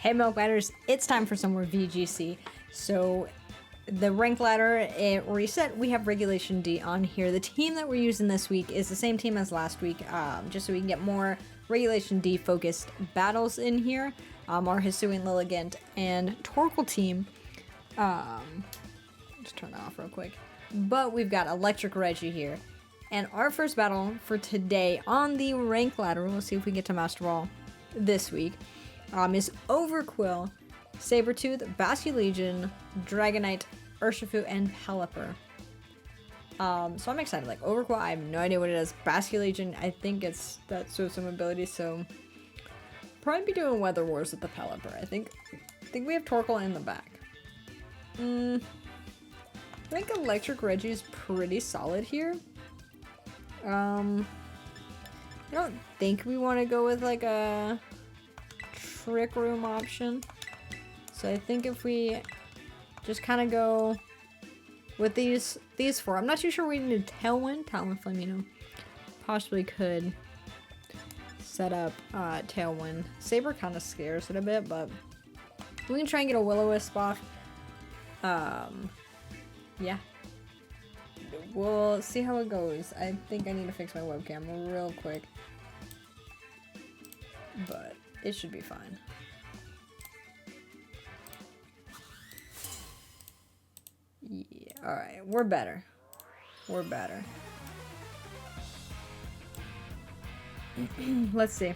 Hey Milk Ladders, it's time for some more VGC. So the rank ladder, it reset. We have Regulation D on here. The team that we're using this week is the same team as last week, just so we can get more Regulation D focused battles in here. Our Hisuian Lilligant and Torkoal team. Just turn that off real quick. But we've got Electric Regi here. And our first battle for today on the rank ladder, we'll see if we get to Master Ball this week, is Overquill, Sabertooth, Basculegion, Dragonite, Urshifu, and Pelipper. So I'm excited. Like Overquill, I have no idea what it is. Basculegion, I think it's that some ability, so probably be doing Weather Wars with the Pelipper. I think we have Torkoal in the back. I think Electric Regi is pretty solid here. I don't think we want to go with like a Trick Room option. So I think if we just kind of go with these four. I'm not too sure we need Tailwind. Talon Flame, possibly could set up Tailwind. Saber kind of scares it a bit, but we can try and get a Will-O-Wisp off. Yeah. We'll see how it goes. I think I need to fix my webcam real quick. But it should be fine. Yeah, alright. We're better. We're better. Let's see.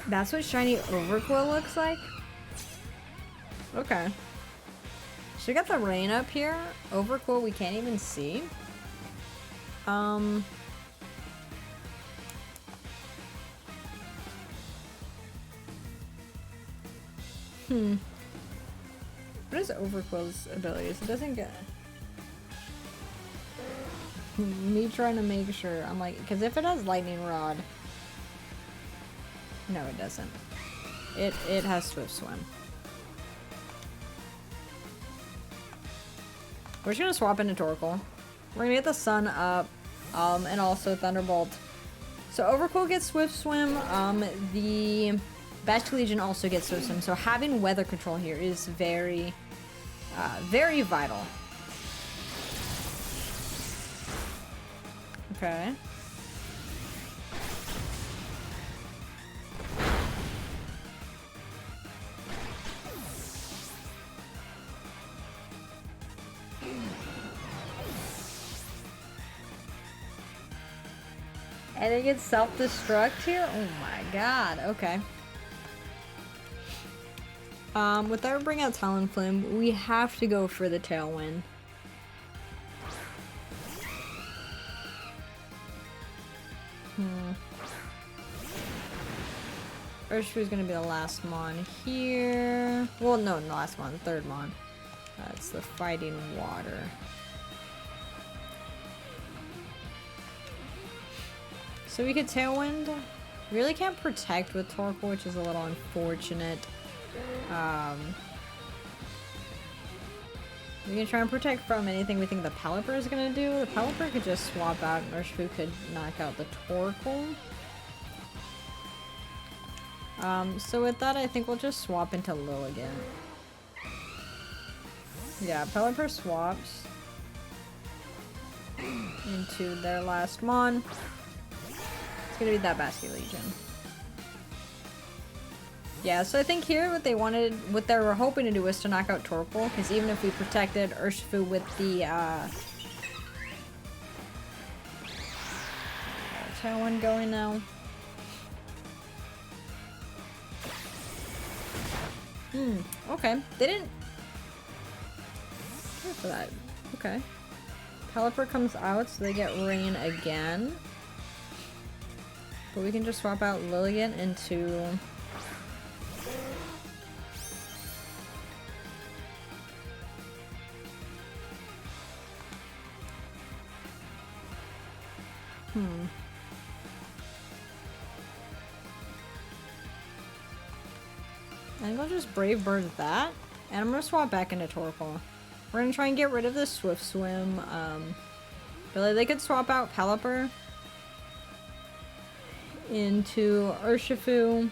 That's what shiny Overquill looks like? Okay. So we got the rain up here. Overquill we can't even see. What is Overquill's abilities? It doesn't get... Me trying to make sure. I'm like, because if it has Lightning Rod... No, it doesn't. It has Swift Swim. We're just gonna swap into Torkoal. We're gonna get the Sun up, and also Thunderbolt. So Overquill gets Swift Swim. The Basculegion also gets Swift Swim. So having weather control here is very, very vital. Okay. And it gets self-destruct here? Oh my god, okay. Without bringing out Talonflame, we have to go for the Tailwind. Urshifu's gonna be the last mon here. Well, no, the last mon, the third mon. That's the Fighting Water. So we could Tailwind. Really can't protect with Torkoal, which is a little unfortunate. We can try and protect from anything we think the Pelipper is gonna do. The Pelipper could just swap out and Urshifu could knock out the Torkoal. So with that, I think we'll just swap into Lilligant. Yeah, Pelipper swaps into their last mon. It's gonna be that Basculegion. Yeah, so I think here what they were hoping to do was to knock out Torkoal, because even if we protected Urshifu with the Tailwind going now. Okay. They didn't care for that. Okay. Pelipper comes out, so they get rain again. But we can just swap out Lilligant into... I think I'll just Brave Bird that, and I'm gonna swap back into Torkoal. We're gonna try and get rid of the Swift Swim. But they could swap out Pelipper into Urshifu.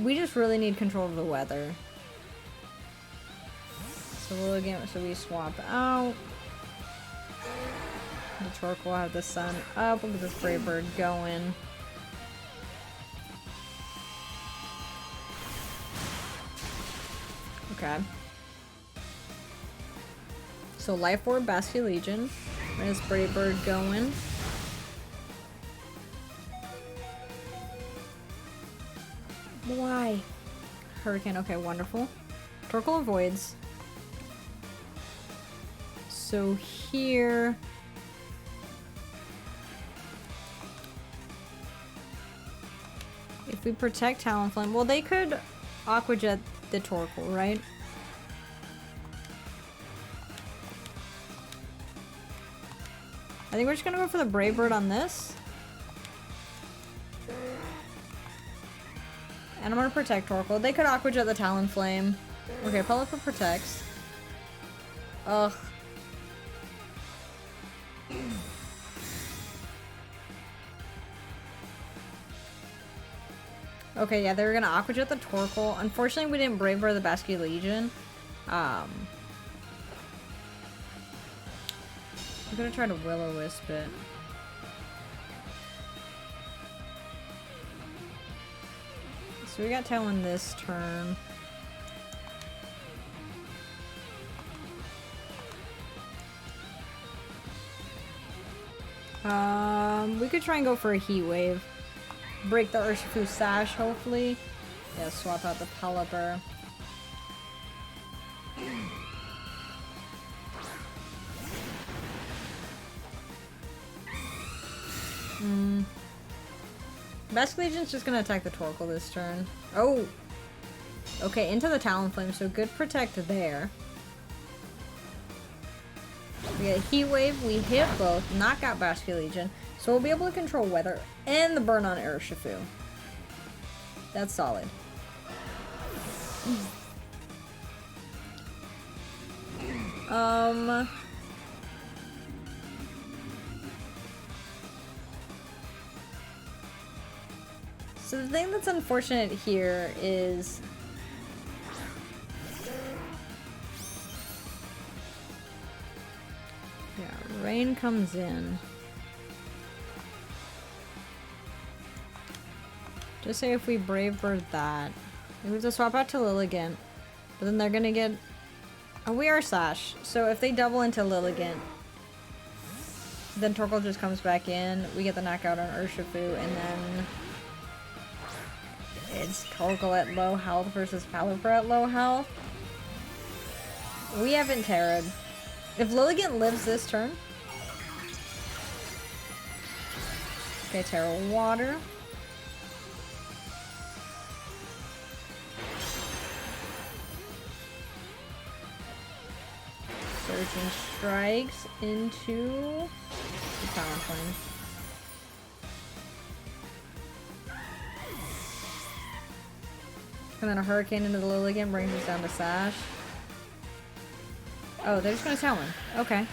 We just really need control of the weather. So we swap out. The Torque will have the sun up. Look at this Brave Bird going. Okay. So Life Orb, Basket Legion. There's Brave Bird going. Why? Hurricane, okay, wonderful. Torkoal avoids. So here... if we protect Talonflame, well, they could Aqua Jet the Torkoal, right? I think we're just gonna go for the Brave Bird on this. And I'm gonna protect Torkoal. They could Aqua Jet the Talonflame. Okay, Pelipper protects. Ugh. Okay, yeah, they were gonna Aqua Jet the Torkoal. Unfortunately, we didn't Brave Bird the Basket Legion. I'm gonna try to Will-O-Wisp it. So we got Talon this turn. We could try and go for a Heat Wave. Break the Urshifu Sash, hopefully. Yeah, swap out the Pelipper. Basket Legion's just gonna attack the Torkoal this turn. Oh! Okay, into the Talonflame, so good protect there. We get a Heat Wave, we hit both, knock out Basket Legion, so we'll be able to control weather and the burn on Urshifu. That's solid. So the thing that's unfortunate here is... yeah, rain comes in. Just say if we Brave Bird that. We have to swap out to Lilligant. But then they're gonna get... oh, we are Sash. So if they double into Lilligant, then Torkoal just comes back in. We get the knockout on Urshifu, and then... it's Torkoal at low health versus Pelipper at low health. We haven't Terra'd. If Lilligant lives this turn... okay, Terra Water. Surging Strikes into the Talonflame. And then a Hurricane into the Lilligant brings us down to Sash. Oh, they're just gonna Talon. Okay.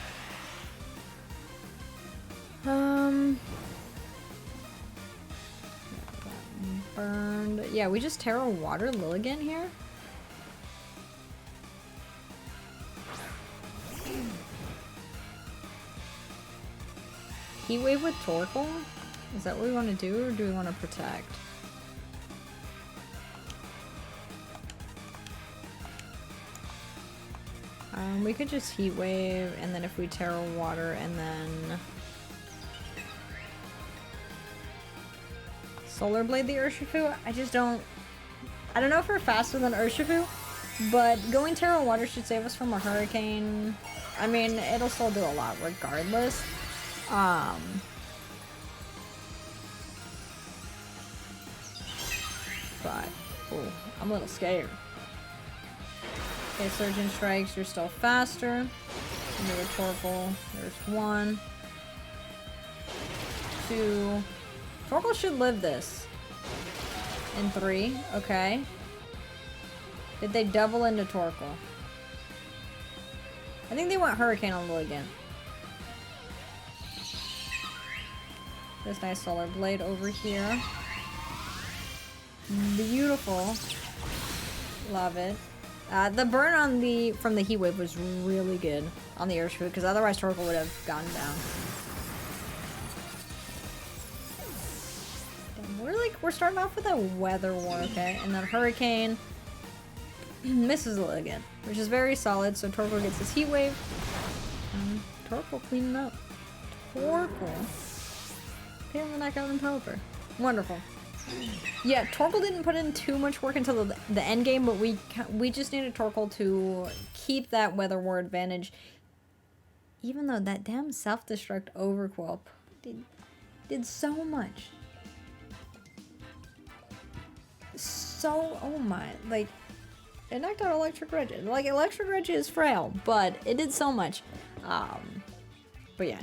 Burned. Yeah, we just Terra Water Lilligant here. Heat Wave with Torkoal? Is that what we want to do, or do we want to protect? We could just Heat Wave, and then if we Terra Water, and then... Solar Blade the Urshifu? I just don't... I don't know if we're faster than Urshifu, but going Terra Water should save us from a Hurricane. I mean, it'll still do a lot regardless. But, oh, I'm a little scared. Okay, Surgeon Strikes, you're still faster. Another Torkoal. There's 1, 2. Torkoal should live this. In 3, okay. Did they double into Torkoal? I think they went Hurricane on Lilligant. This nice solar blade over here. Beautiful. Love it. The burn on from the heat wave was really good on the Urshifu, because otherwise Torkoal would have gone down. Damn, we're starting off with a weather war, okay? And then Hurricane misses a Lilligant, which is very solid, so Torkoal gets his heat wave. Torkoal cleaning up. Torkoal. Peeling the neck out and Pelipper. Wonderful. Yeah, Torkoal didn't put in too much work until the end game, but we just needed Torkoal to keep that Weather War advantage. Even though that damn self-destruct Overqwell did so much. So, oh my, like, it knocked out Electric Regi. Like, Electric Regi is frail, but it did so much. But yeah,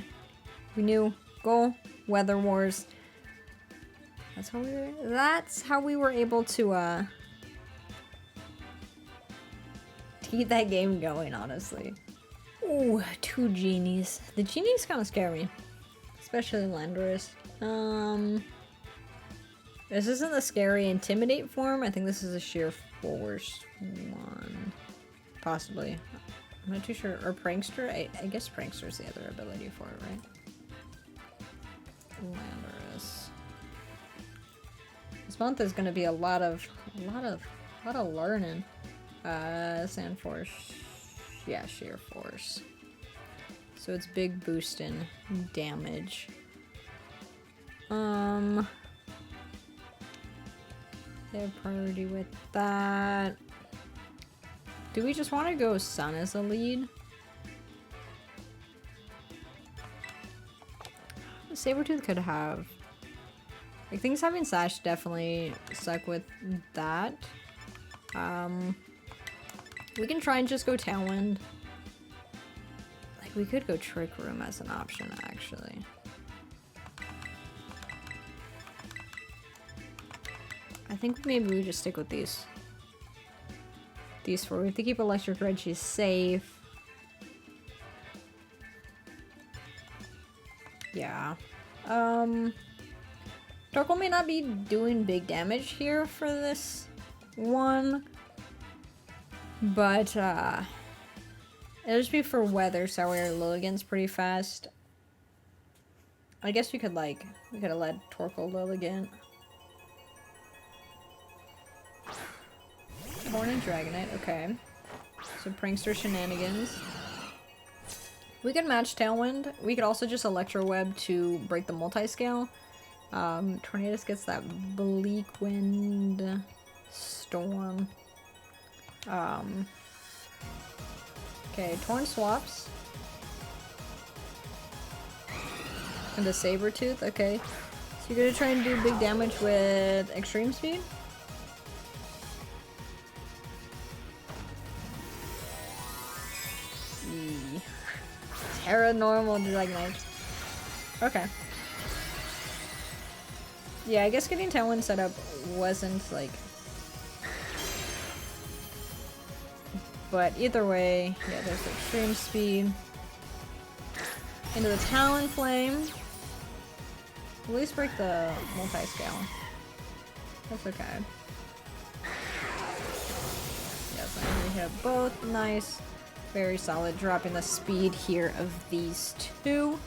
we knew goal, Weather Wars. That's how we were able to keep that game going, honestly. Ooh, 2 genies. The genies kind of scare me, especially Landorus. This isn't the scary intimidate form. I think this is a sheer force one, possibly. I'm not too sure. Or prankster. I guess prankster is the other ability for it, right? Landorus. This month is going to be a lot of learning. Sand force. Yeah, sheer force. So it's big boost in damage. They have priority with that. Do we just want to go Sun as a lead? Sabretooth could have... Like, things having Sash definitely suck with that. We can try and just go Tailwind. Like, we could go Trick Room as an option, actually. I think maybe we just stick with these. These 4. We have to keep Electric Regi safe. Yeah. Torkoal may not be doing big damage here for this one. But, it'll just be for weather, so our Lilligant's pretty fast. I guess we could have led Torkoal Lilligant. Horn and Dragonite, okay. So Prankster shenanigans. We could match Tailwind. We could also just Electro Web to break the multi-scale. Tornadus gets that Bleak Wind Storm. Okay, Torn swaps. And a Sabretooth, okay. So you're gonna try and do big damage with Extreme Speed? Terra normal Dragonite. Okay. Yeah, I guess getting Tailwind set up wasn't like... But either way, yeah, there's the Extreme Speed. Into the Talonflame. At least break the multi-scale. That's okay. Yes, I hit both. Nice. Very solid. Dropping the speed here of these two.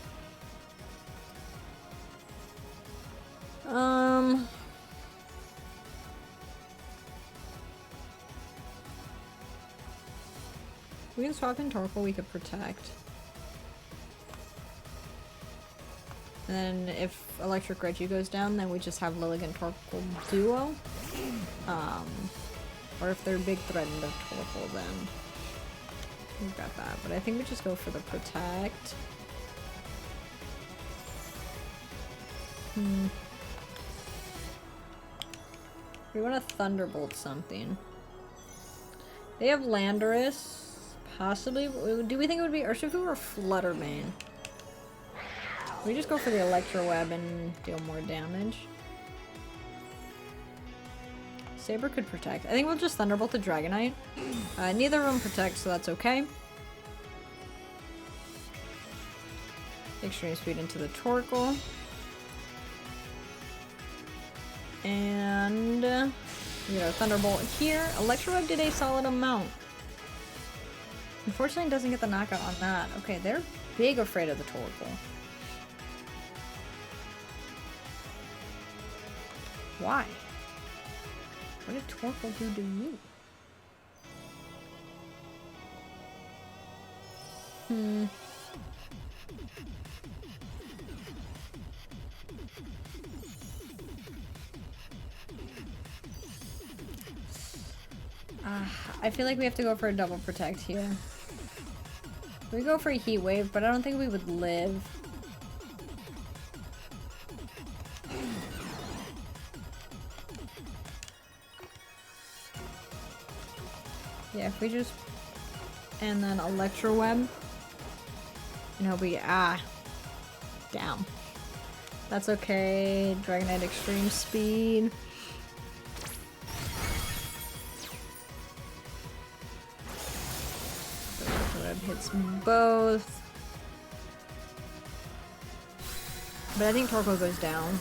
We can swap in Torkoal, we could protect. And then if Electric Regi goes down, then we just have Lilligant Torkoal duo. Or if they're big threatened of Torkoal, then we've got that. But I think we just go for the protect. We want to Thunderbolt something. They have Landorus. Possibly. Do we think it would be Urshifu or Fluttermane? We just go for the Electro Web and deal more damage. Saber could protect. I think we'll just Thunderbolt the Dragonite. Neither of them protect, so that's okay. Extreme Speed into the Torkoal. And we got a Thunderbolt here. Electro Web did a solid amount. Unfortunately, it doesn't get the knockout on that. Okay, they're big afraid of the Torkoal. Why? What did Torkoal do to you? I feel like we have to go for a double protect here. We go for a heat wave, but I don't think we would live. Yeah, if we just... And then Electro Web. And hope we... Down. That's okay. Dragonite Extreme Speed. Electro Web hits both. But I think Torkoal goes down.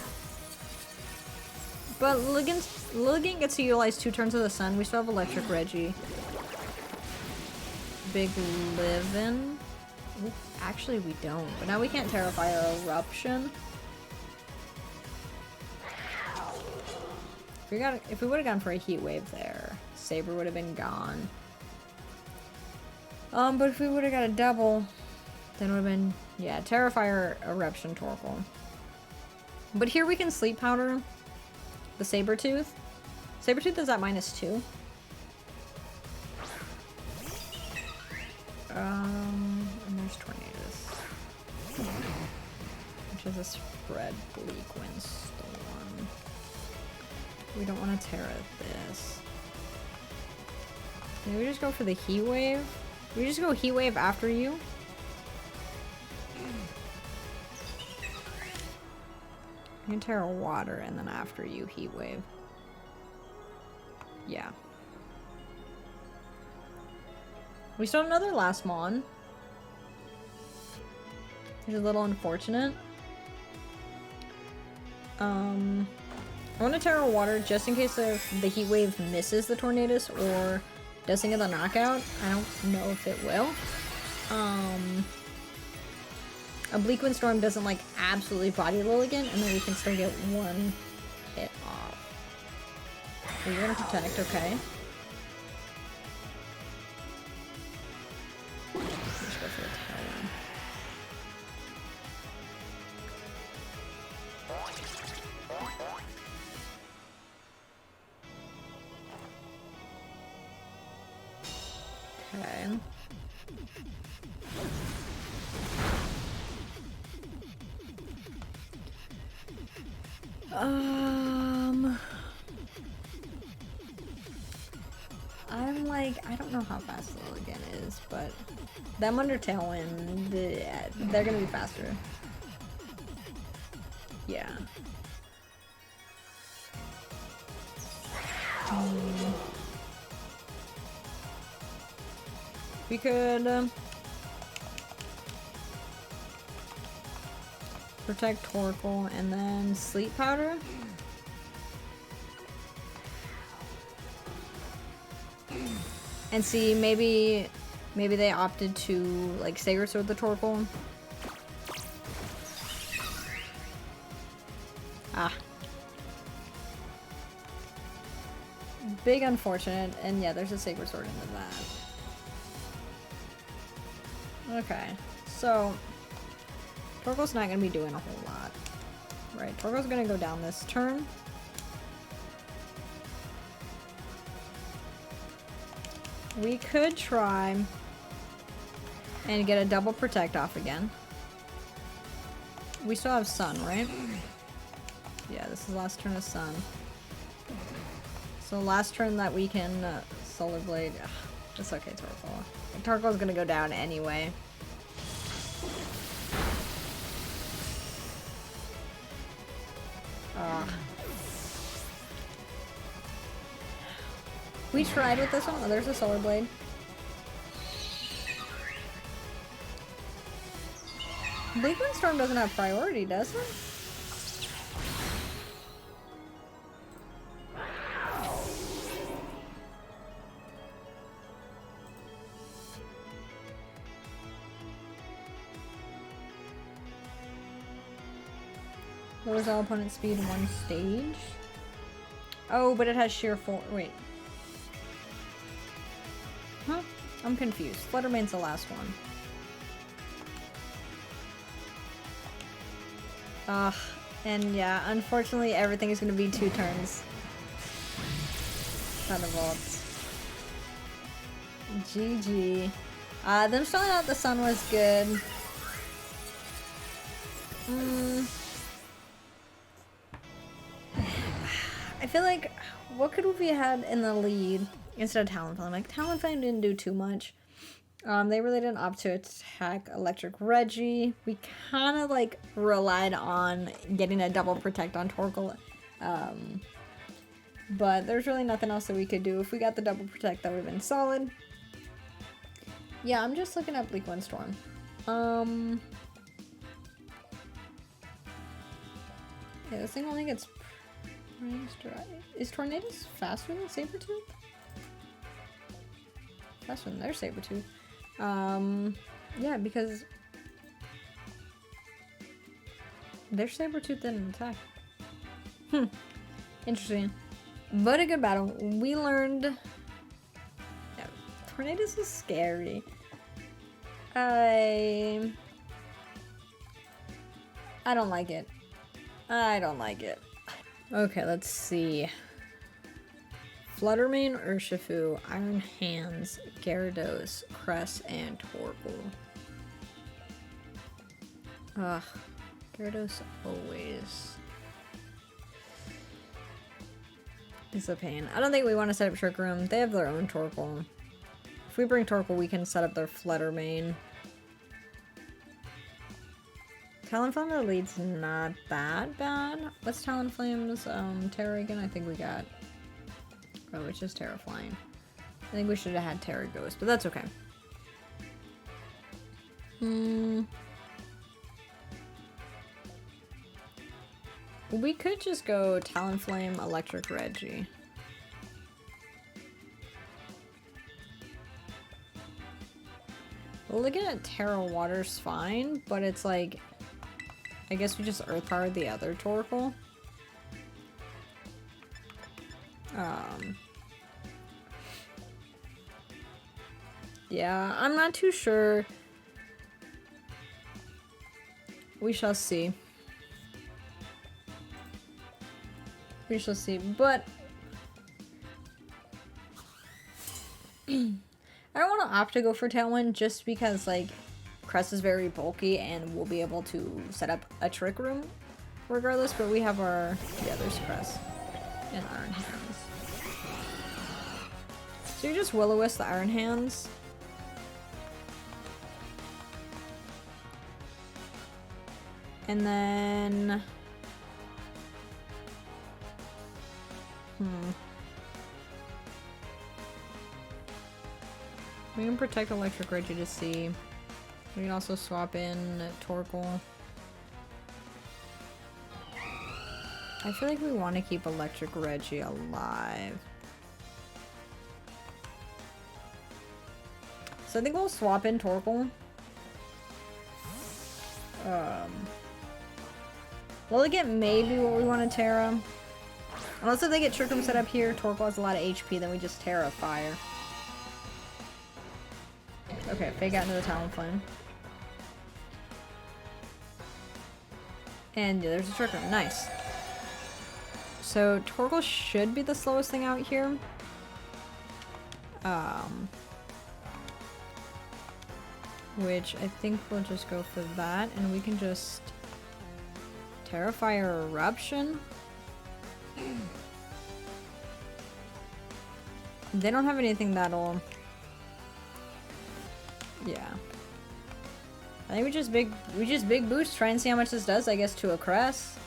But Ligand gets to utilize 2 turns of the sun. We still have Electric Regi. Big Livin'. Ooh, actually, we don't. But now we can't Terrify or Eruption. If we would have gone for a Heat Wave there, Saber would have been gone. But if we would have got a double, then it would have been, yeah, Terrify or Eruption Torkoal. But here we can Sleep Powder the Sabertooth. Sabertooth is at -2. And there's Tornadus. Which is a spread Bleak Windstorm. We don't want to Terra this. Maybe we just go for the Heat Wave? We just go Heat Wave after you? You can Terra Water and then after you Heat Wave. Yeah. We still have another last Mon. Which is a little unfortunate. I want to Terra Water just in case if the Heat Wave misses the Tornadus or doesn't get the knockout. I don't know if it will. A Bleak Windstorm doesn't like absolutely body Lilligant, and then we can still get 1 hit off. So you're gonna protect, okay. Just go for the Talon. Okay. I'm like, I don't know how fast Lilligant is, but them under Tailwind, they're gonna be faster. Yeah. We could protect Torkoal and then Sleep Powder. And see, maybe they opted to like Sacred Sword the Torkoal. Big unfortunate, and yeah, there's a Sacred Sword into that. Okay, so Torkoal's not gonna be doing a whole lot. Right, Torkoal's gonna go down this turn. We could try and get a double protect off again. We still have Sun, right? Yeah, this is last turn of Sun. So last turn that we can Solar Blade. Ugh, it's okay, Torkoal. Torkoal's gonna go down anyway. We tried with this one. Oh, there's a Solar Blade. Bleak Windstorm doesn't have priority, does it? Lowers all opponent speed one stage. Oh, but it has sheer force. Wait. Huh? I'm confused. Fluttermane's the last one. Ugh. And yeah, unfortunately everything is going to be 2 turns. Thunderbolts. GG. Them spelling out the sun was good. I feel like, what could we have had in the lead instead of Talonflame? Like, Talonflame didn't do too much. They really didn't opt to attack Electric Regi. We kind of, like, relied on getting a double protect on Torkoal. But there's really nothing else that we could do. If we got the double protect, that would have been solid. Yeah, I'm just looking at Bleak Windstorm. Yeah, this thing only gets... Is Tornadus faster than Sabertooth? Faster than their Sabertooth. Yeah, because... their Sabertooth didn't attack. Interesting. But a good battle. We learned... yeah, Tornadus is scary. I don't like it. I don't like it. Okay, let's see. Fluttermane, Urshifu, Iron Hands, Gyarados, Cress, and Torkoal. Ugh. Gyarados always is a pain. I don't think we want to set up Trick Room. They have their own Torkoal. If we bring Torkoal, we can set up their Fluttermane. Talonflame the lead's not that bad. What's Talonflame's Terra again? I think we got... oh, it's just Terra Flying. I think we should have had Terra Ghost, but that's okay. We could just go Talonflame, Electric Regi. Well, looking at Terra Water's fine, but it's like... I guess we just Earth Powered the other Torkoal. Yeah, I'm not too sure. We shall see. We shall see, but... I don't want to opt to go for Tailwind just because, like, Crest is very bulky and we'll be able to set up a Trick Room regardless, but we have our... yeah, there's Crest and Iron Hands. So you just Will-O-Wisp the Iron Hands. And then... we can protect Electric Regi to see. We can also swap in Torkoal. I feel like we want to keep Electric Regi alive. So I think we'll swap in Torkoal. Well, again, maybe what we want to Terra. Unless if they get Trick Room set up here, Torkoal has a lot of HP, then we just Terra Fire. Okay, Fake out into the Talonflame. And yeah, there's a Trick Room. Nice. So Torkoal should be the slowest thing out here. Which I think we'll just go for that, and we can just Terra Fire Eruption. They don't have anything that'll... yeah. I think we just big boost, try and see how much this does, I guess, to a Crest.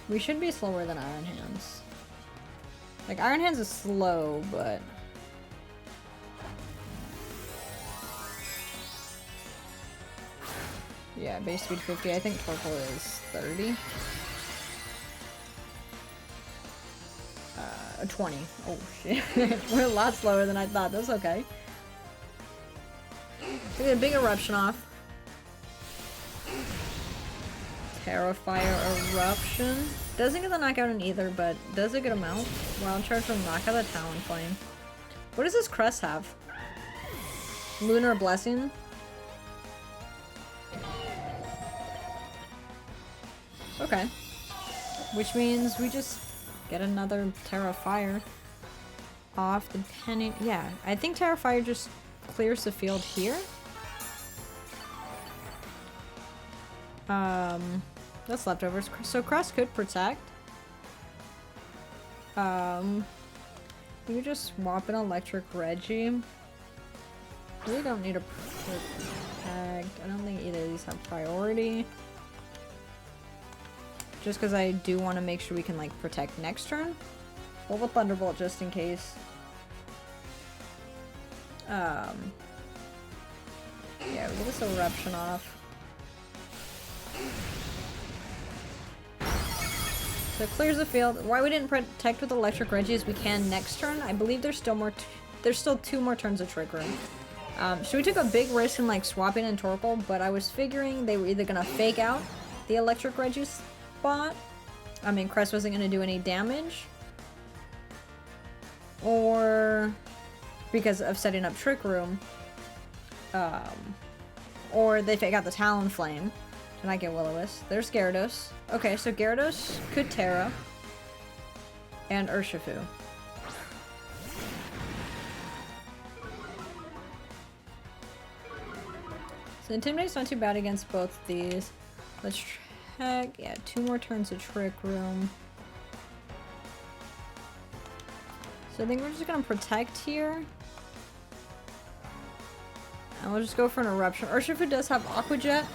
We should be slower than Iron Hands. Like, Iron Hands is slow, but... yeah, base speed 50. I think Torkoal is 30. 20. Oh shit. We're a lot slower than I thought. That's okay. We get a big eruption off. Terrifier Eruption. Doesn't get the knockout in either, but does a good amount. Wild Charge will knock out the Talonflame. What does this crest have? Lunar Blessing? Okay. Which means we just get another Terrifier off depending. Yeah, I think Terrifier just clears the field here. That's leftovers. So Crest could protect. We just swap an Electric Regi. Really don't need a protect. I don't think either of these have priority. Just because I do want to make sure we can like protect next turn. We'll have a Thunderbolt just in case. Yeah, we get this Eruption off. So it clears the field. Why we didn't protect with Electric Regi is we can next turn. I believe there's still more. There's still 2 more turns of Trick Room. So we took a big risk in like swapping and Torkoal, but I was figuring they were either gonna fake out the Electric Regi spot. I mean, Crest wasn't gonna do any damage, or because of setting up Trick Room, or they fake out the Talonflame. And I get Will-O-Wisp. There's Gyarados. Okay, so Gyarados could Terra. And Urshifu. So Intimidate's not too bad against both of these. Let's check. Yeah, 2 more turns of Trick Room. So I think we're just gonna protect here. And we'll just go for an Eruption. Urshifu does have Aqua Jet.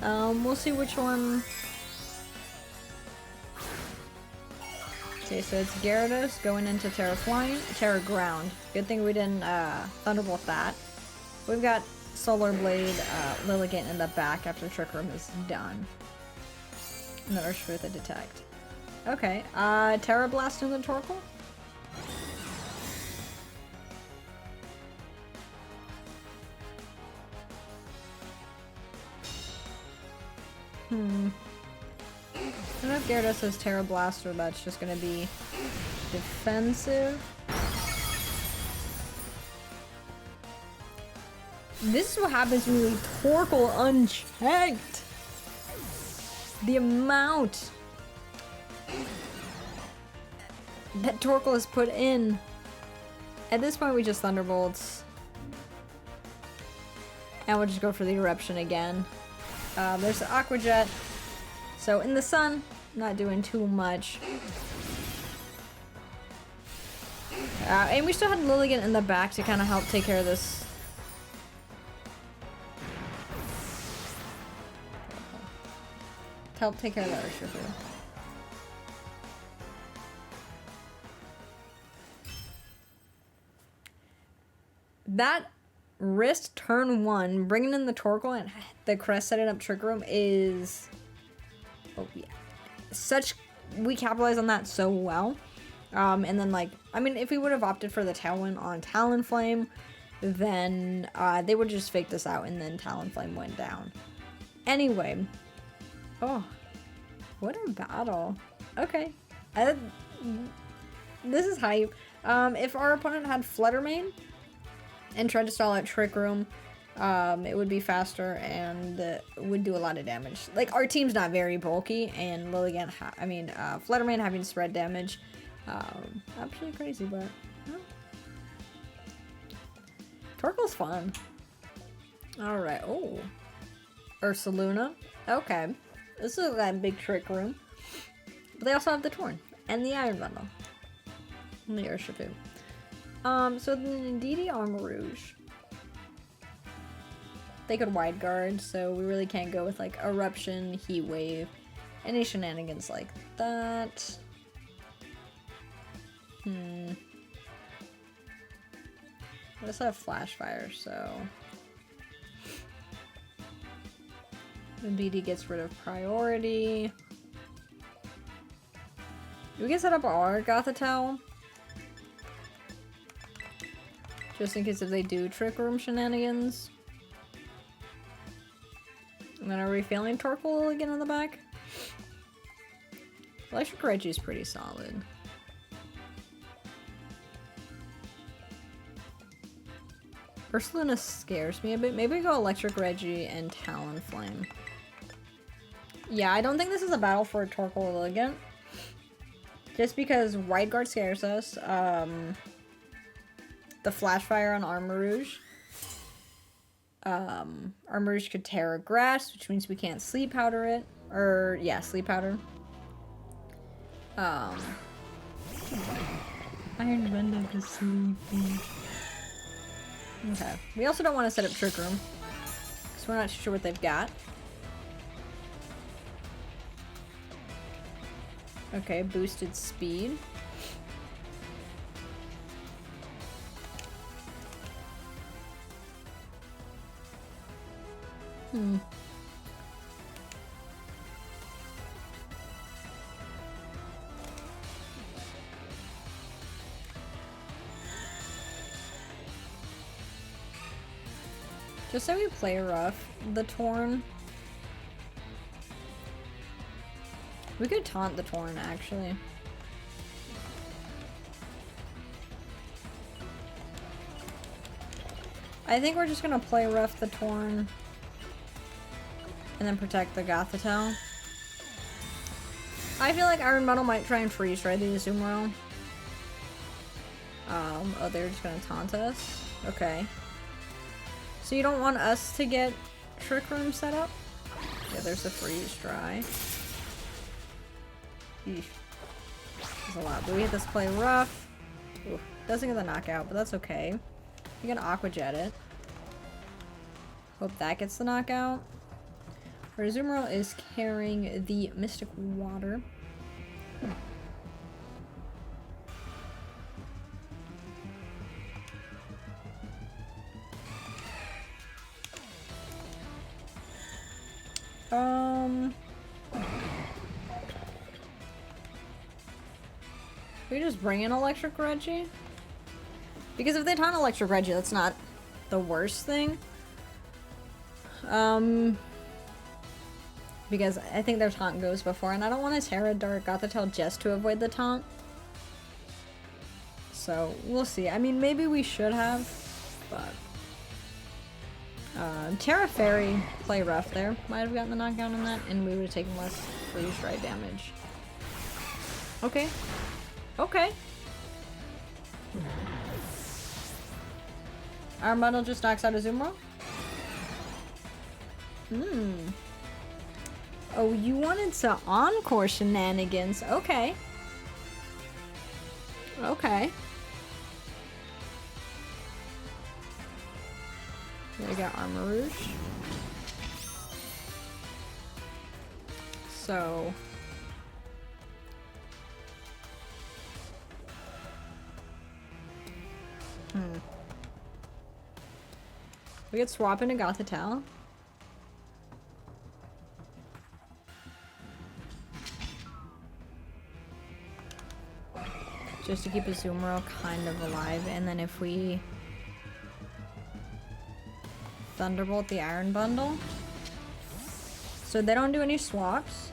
We'll see which one. Okay, so it's Gyarados going into Terra Flying, Terra Ground. Good thing we didn't Thunderbolt that. We've got Solar Blade, Lilligant in the back after Trick Room is done. And then Urshifu with a Detect. Okay, Terra Blast into Torkoal. I don't know if Gyarados has Terra Blast or that's just gonna be defensive. This is what happens when you leave Torkoal unchecked. The amount that Torkoal is put in. At this point we just Thunderbolts. And we'll just go for the Eruption again. There's the Aqua Jet. So in the sun, not doing too much. And we still had Lilligant in the back to kind of help take care of this. To help take care of the Urshifu. That risk turn 1, bringing in the Torkoal and the Crest setting up Trick Room is, oh yeah, we capitalized on that so well. And then like, I mean, if we would have opted for the Tailwind on Talonflame, then they would just fake this out and then Talonflame went down. Anyway, oh, what a battle. Okay, this is hype. If our opponent had Fluttermane and tried to stall out Trick Room, it would be faster and would do a lot of damage. Like, our team's not very bulky, and Lilligant, Fluttermane having spread damage, absolutely crazy, but no. Torkoal's fun. Alright, oh. Ursaluna. Okay. This is that big Trick Room. But they also have the Torn, and the Iron Bundle. And the Urshifu. So the Indeedee on Rouge. They could Wide Guard, so we really can't go with like Eruption, Heat Wave, any shenanigans like that. I also have Flash Fire, so the BD gets rid of priority. We can set up our Gothitelle. Just in case if they do Trick Room shenanigans. And then are we failing Torkoal again in the back? Electric Regi's pretty solid. Ursaluna scares me a bit. Maybe we go Electric Regi and Talonflame. Yeah, I don't think this is a battle for Torkoal Elegant. Just because Wide Guard scares us. The Flash Fire on Armarouge. Armarouge could Terra Grass, which means we can't Sleep Powder it. Or, yeah, Sleep Powder. Iron Bundle is sleepy. Okay. We also don't want to set up Trick Room. Because we're not sure what they've got. Okay, boosted speed. Just so we play rough, the Torn. We could taunt the Torn, actually. I think we're just gonna play rough the Torn. And then protect the Gothitelle. I feel like Iron Metal might try and freeze try the Azumarill. Oh, they're just gonna taunt us? Okay. So you don't want us to get Trick Room set up? Yeah, there's a freeze dry. Eesh. That's a lot. But we hit this play rough. Oof. Doesn't get the knockout, but that's okay. You can Aqua Jet it. Hope that gets the knockout. Our Azumarill is carrying the Mystic Water. We just bring in Electric Regi? Because if they taunt Electric Regi, that's not the worst thing. Because I think their taunt goes before, and I don't want to Terra Dark Gothitelle just to avoid the taunt. So, we'll see. I mean, maybe we should have, but... Terra Fairy, play rough there. Might have gotten the knockdown on that, and we would have taken less freeze dry damage. Okay. Okay. Our Muddle just knocks out a Azumarill? Oh, you wanted to encore shenanigans. Okay. Okay. We got Armarouge. So... We could swap into Gothitelle. Just to keep Azumarill kind of alive, and then if we Thunderbolt the Iron Bundle. So they don't do any swaps.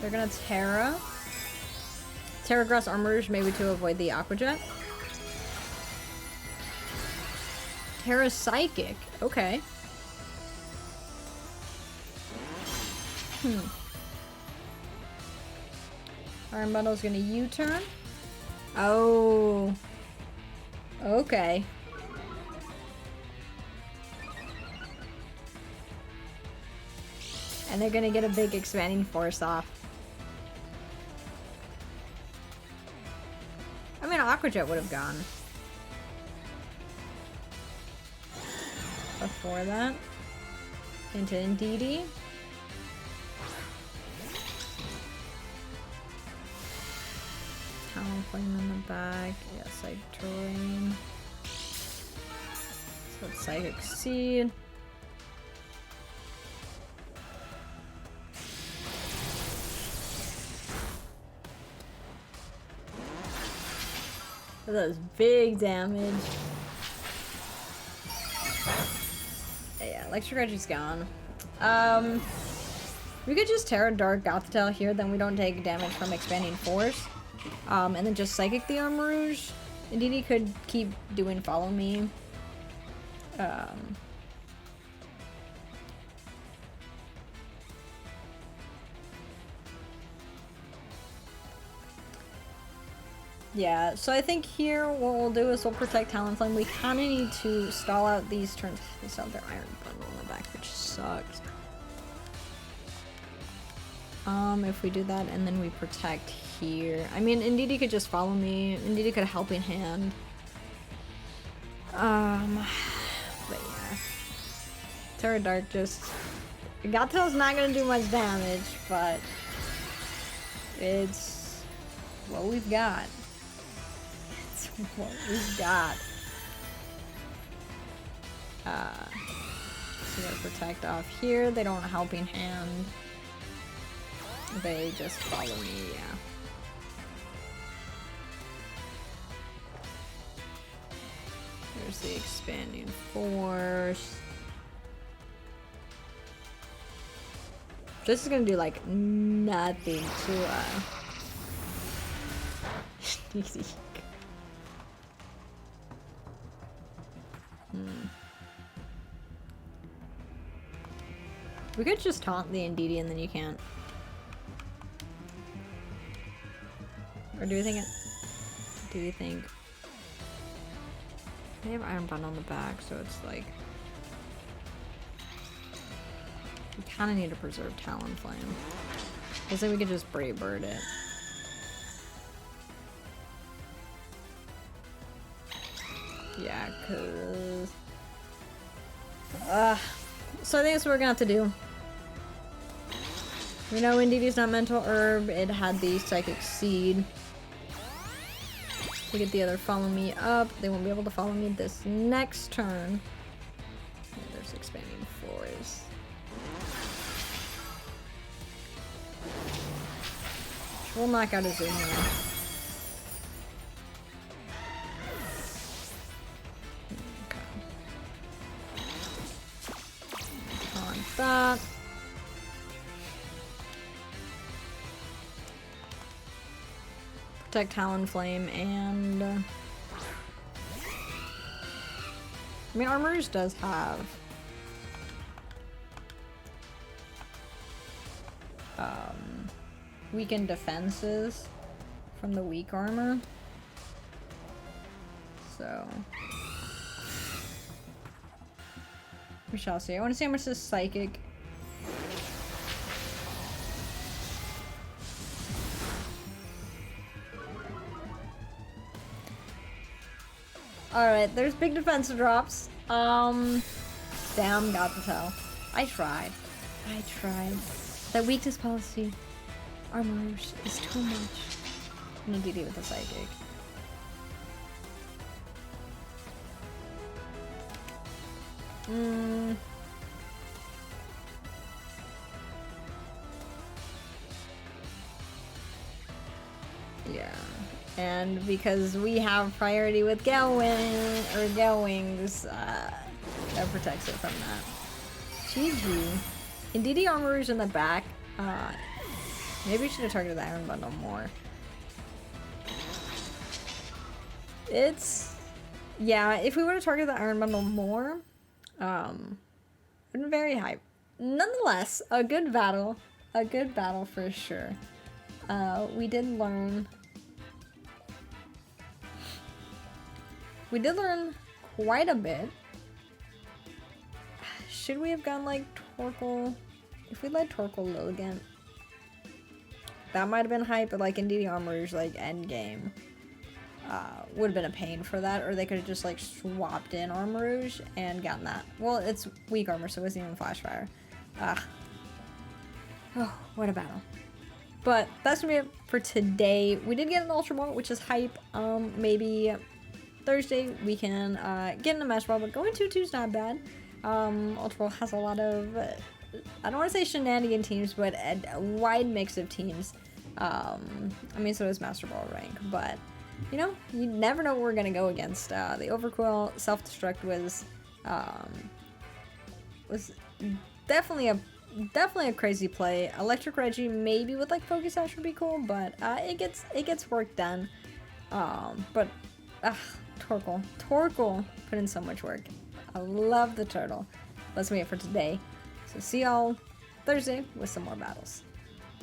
They're gonna Terra Grass Armarouge, maybe to avoid the Aqua Jet. Terra Psychic, okay. Iron Bundle's gonna U-turn. Oh. Okay. And they're gonna get a big expanding force off. I mean, Aqua Jet would have gone. Before that. Into Indeedee. Talonflame in the back. Yeah, Psychic Terrain. So it's Psychic Seed. The does big damage. Yeah, Electric Regi's gone. We could just Terra Dark Gothitelle here, then we don't take damage from Expanding Force. And then just Psychic the Armarouge. Indeed, could keep doing Follow Me. Yeah, so I think here what we'll do is we'll protect Talonflame. We kind of need to stall out these turns. They still have their Iron Bundle on the back, which sucks. If we do that and then we protect here. I mean, indeed he could just Follow Me. Indeed he could have Helping Hand. But yeah. Terra Dark just... Gothitell's not gonna do much damage, but... it's... what we've got. It's what we've got. So we gotta protect off here. They don't Helping Hand. They just Follow Me, yeah. There's the Expanding Force. This is gonna do like nothing to easy. We could just taunt the Indeedee and then you can't. Or do we think it... do we think... they have Iron Bundle on the back, so it's like... we kind of need to preserve Talonflame. Because then we could just Brave Bird it. Yeah, cause... so I think that's what we're gonna have to do. We know Indeedee's not Mental Herb, it had the Psychic Seed. To get the other Follow Me up, they won't be able to Follow Me this next turn. Yeah, there's Expanding Force. We'll knock out his Azumarill. That. Protect Talonflame and I mean Armarouge does have weakened defenses from the weak armor, so we shall see. I want to see how much this Psychic. Alright, there's big defense drops. Damn, Gothitelle. I tried. That weakness policy, Armarouge, is too much. I'm gonna DD with the Psychic. Yeah, and because we have priority with Gale Wings, that protects it from that. GG. Indeedee Armarouge in the back. Maybe we should have targeted the Iron Bundle more. Yeah, if we would have targeted the Iron Bundle more, been very hype. Nonetheless, a good battle for sure. We did learn quite a bit. Should we have gone like Torkoal? If we let Torkoal low again, that might have been hype, but like Indeedee Armarouge, like end game, would have been a pain for that, or they could have just like swapped in Armarouge and gotten that. Well, it's weak armor, so it wasn't even Flash Fire. Oh, what a battle. But that's gonna be it for today. We did get an Ultra Ball, which is hype. Maybe Thursday we can get in a Master Ball, but going 2-2 is not bad. Ultra Ball has a lot of, I don't want to say shenanigan teams, but a wide mix of teams. I mean, so does Master Ball rank, but you know, you never know what we're gonna go against. The Overquill self-destruct was definitely a crazy play. Electric Regi maybe with like Focus Sash would be cool, but it gets work done. But Torkoal put in so much work. I love the turtle. That's me for today. So see y'all Thursday with some more battles.